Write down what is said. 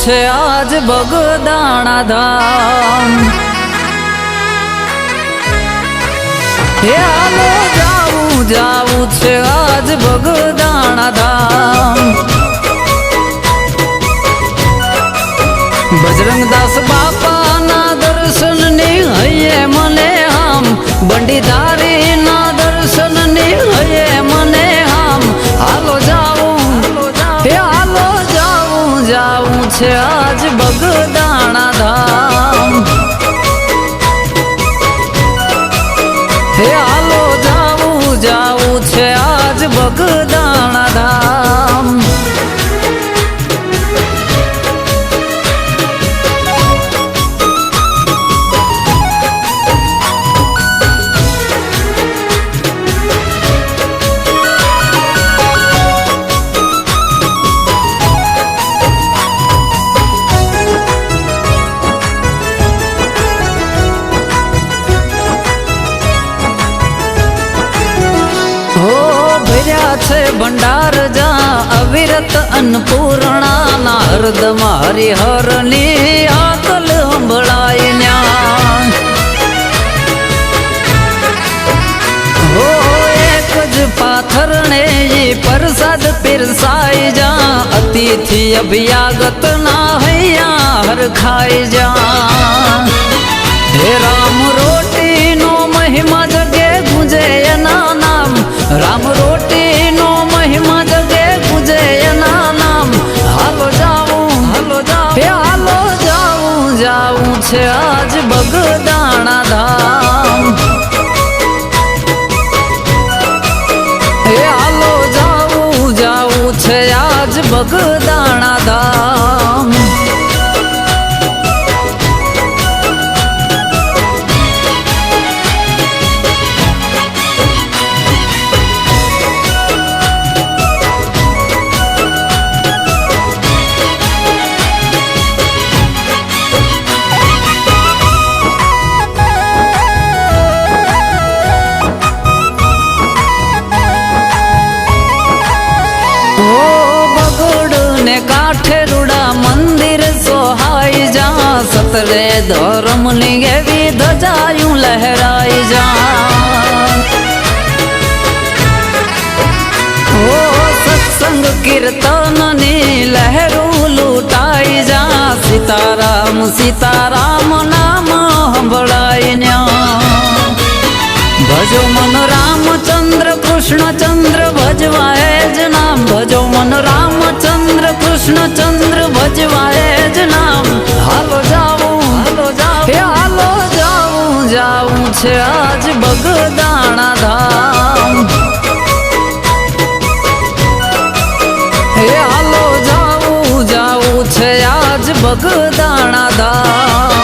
છે આજ બગદાણા ધામ। હે હાલો જાવું છે આજ બગદાણા ધામ। બજરંગદાસ બાપાના દર્શનની હૈયે મને આમ, બંડીધારીના દર્શનની હૈયે મને આમ। હાલો જાવું છે આજ બગદાણા ધામ। હે હાલો જાવું છે આજ બગદાણા ધામ। છે ભંડાર જા અવિરત અન્નપૂર્ણા ના હૃદમાં હરિહરની આકલ સંભળાય ન્યા। હો એક જ પાથરણે પ્રસાદ પીરસાઈ જા, અતિથિ અભિયાગત ના હૈયા હરખાઈ જા। હે રામ રોટી નો મહિમા જગે ગુંજે એના નામ, રામ રોટી નો મહિમા જગે ગુંજે એના નામ। હાલો જાવું છે આજ બગદાણા ધામ। હે હાલો જાવું છે આજ બગદાણા ધામ। કાંઠે રૂડા મંદિર સોહાઈ જા, સતરે ધર્મ ની એવી ધજાયું લહેરાઈ જા। ઓ સત્સંગ કીર્તન ની લહેરું લૂટાઈ જા, સીતારામ સીતારામ નામ સંભળાઈ ન્યા। ભજો મન રામચંદ્ર કૃષ્ણચંદ્ર ભજવાય જ નામ, ભજો મન રામચંદ્ર કૃષ્ણચંદ્ર ભજવાય જ નામ। હાલો જાવું છે આજ બગદાણા ધામ। હે હાલો જાવું છે આજ બગદાણા ધામ।